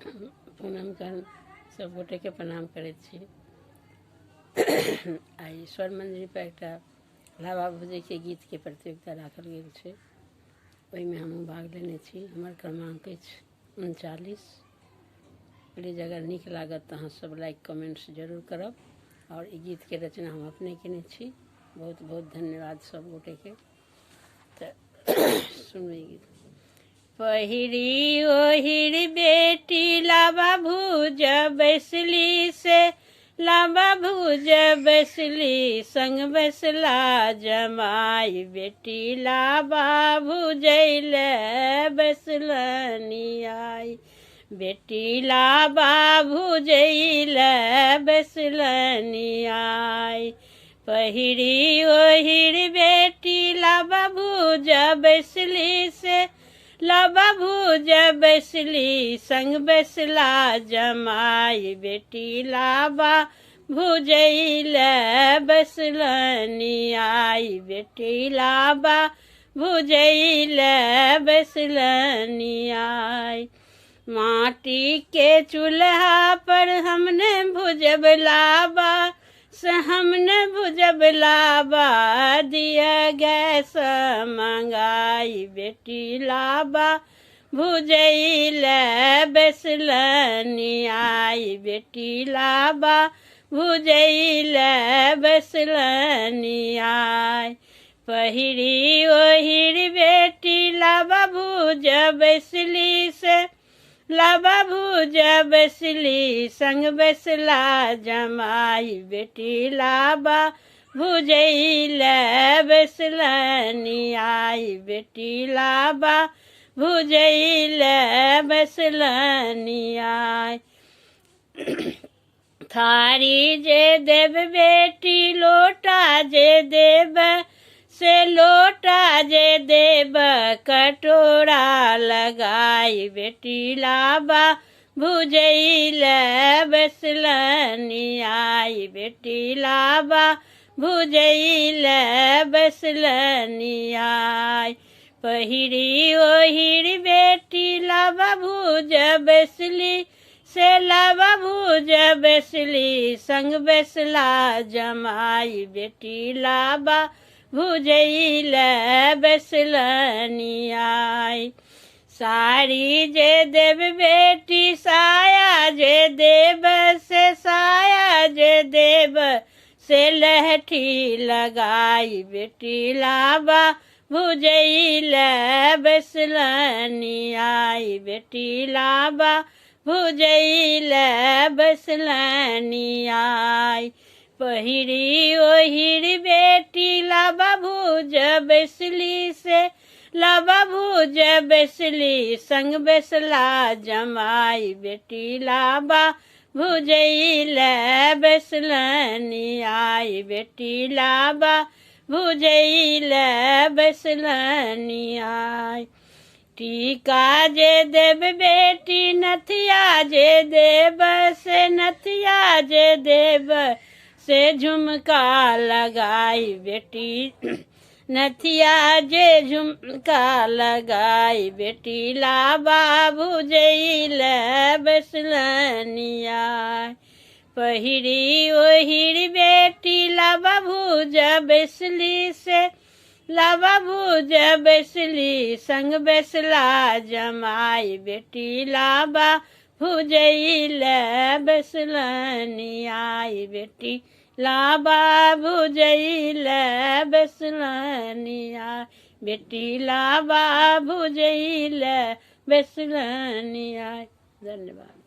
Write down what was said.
पूनम का सब गोटे के प्रणाम करैत छी। आई स्वर मंजरी पर एक लावा भुजै के गीत के प्रतियोगिता राखल गेल छै, ओहिमे हमहूँ भाग लेने छी। हमर क्रमांक अछि 39। प्लीज अगर नीक लागत तऽ अहाँ सब लाइक कमेंट्स जरूर करब। और ई गीत के रचना हम अपने केने छी। बहुत बहुत धन्यवाद सब गोटे के। सुनू ई गीत। पहिरी ओहिर बेटी लावा भुज बैसली से, लावा भुज बैसली संग बैसला जमाई, बेटी लावा भुजैले बैसलनी आई, बेटी लावा भुजैले बैसलनी आई। पहिरी ओहिर बेटी लावा भुज बैसली से, लावा भुज बैसली संग बैसला जमाई, बेटी लावा भुजैले बैसलनी आई, बेटी लावा भुजैले बैसलनी आई। माटी के चूल्हा पर हमने भुजब लावा से, हमने भुजब लावा दिया गैस मंगाई, बेटी लावा भुजैले बैसलनी आई, बेटी लावा भुजैले बैसलनी आई। पहिरी ओहिर बेटी लावा भुज बैसली से, लावा भुज बैसली संग बैसला जमाई, बेटी लावा भुजैले बैसलनी आई, बेटी लावा भुजैले बैसलनी आई। थारी जे देव बेटी लोटा जे देव से, लोटा जे देव कटोरा लगाई, बेटी लावा भुजैले बैसलनी आई, बेटी लावा भुजैले बैसलनी आई। पहिरी ओहिर बेटी लावा भुज बैसली से, लावा भुज बैसली संग बैसला जमाई, बेटी लावा भुजैले बैसलनी आई। साड़ी जे देव बेटी साया जे देव से, साया जे देव से लहठी लगाई, बेटी लावा भुजैले बैसलनी आई, बेटी लावा भुजैले बैसलनी आई। पहिरी ओहिर बेटी लावा भुज बैसली से, लावा भुज बैसली संग बैसला जमाई, बेटी लावा भुजैले बैसलनी आई, बेटी लावा भुजैले बैसलनी आई। टीका जे देव बेटी नथिया जे देव से, नथिया जे देव से झुमका लगाई, बेटी नथिया जे झुमका लगाई, बेटी लावा भुजैले बैसलनी आई। पहिरी ओहिर बेटी लावा भुज बैसली से, लावा भुज बैसली संग बैसला जमाई, बेटी लावा भुजैले बैसलनी आई, बेटी लावा भुजैले बैसलनी आई, बेटी लावा भुजैले बैसलनी आई। धन्यवाद।